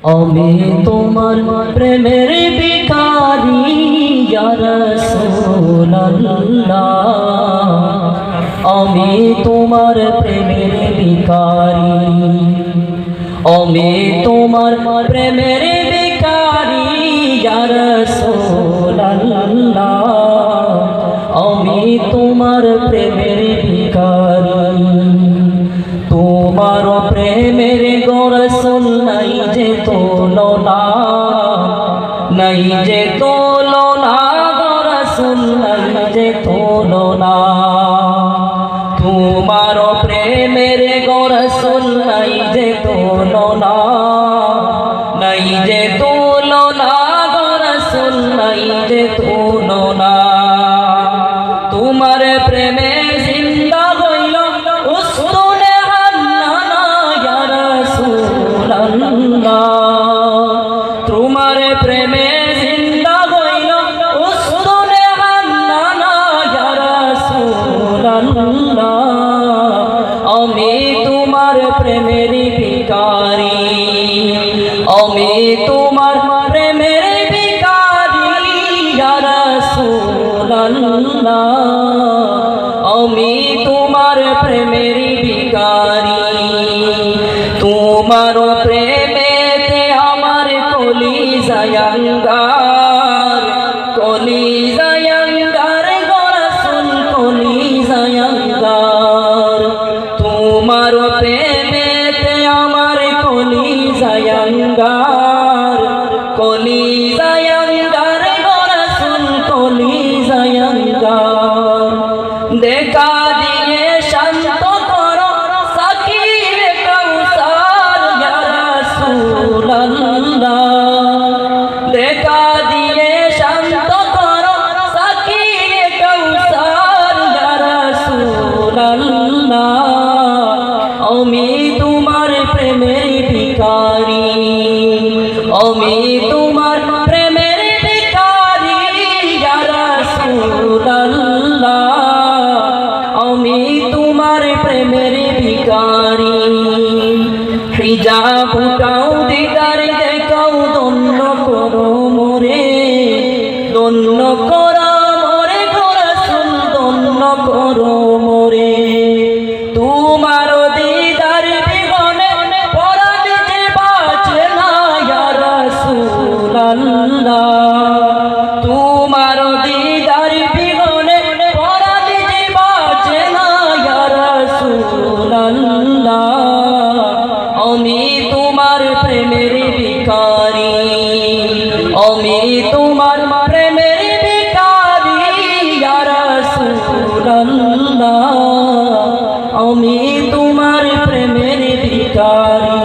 আমি তোমার প্রেমের ভিখারি ইয়া রাসূলুল্লাহ, আমি তোমার প্রেমের ভিখারি, আমি তোমার প্রেমের ভিখারি ইয়া রাসূলুল্লাহ, আমি তোমার প্রেমের ভিখারি। তোমার প্রেমের গো রাসূল নাই যে তুলনা, নাই যে তুলনা গো রাসূল নাই যে তুলনা। তোমার প্রেমের গো রাসূল নাই যে তুলনা, নাই যে তুলনা গো রাসূল নাই যে তুলনা। তোমার প্রেমে জিন্দা হইল উস্তুনে হান্নানা ইয়া রাসূলুল্লাহ, তোমার প্রেমে জিন্দা হইল উস্তুনে হান্নানা ইয়া রাসূলুল্লাহ, আমি তোমার প্রেমের ভিখারি, আমি তোমার প্রেমের ভিখারি ইয়া রাসূলুল্লাহ, আমি তোমার প্রেমের ভিখারি। তোমার প্রেমেতে আমার কলিজায় আঙ্গার, কলিজায় আঙ্গার গো রাসূল কলিজায় আঙ্গার। তোমার প্রেমেতে আমার কলিজায় আঙ্গার, কলিজায় আঙ্গার গো রাসূল কলিজায় আঙ্গার। দেখা দিয়ে শান্ত করো সাকিরে কাউসার ইয়া রাসূলুল্লাহ, দেখা দিয়ে শান্ত করো সাকিরে কাউসার ইয়া রাসূলুল্লাহ, আমি তোমার প্রেমের ভিখারি, আমি তোমার প্রেমের ভিখারি ইয়া রাসূলুল্লাহ, আমি তোমার প্রেমের ভিখারি। হিজাব উঠাও দিদার দেখাও ধন্য করো মোরে, ধন্য করো মোরে গো রাসূল ধন্য করো মোরে। তোমার দিদার বিহনে পরাণ যে বাঁচে না ইয়া রাসূলুল্লাহ, তোমার দিদার বিহনে পরাণ যে বাঁচে না ইয়া রাসূলুল্লাহ, আমি তোমার প্রেমের ভিখারি, আমি তোমার প্রেমের ভিখারি ইয়া রাসূলুল্লাহ, আমি তোমার প্রেমের ভিখারি।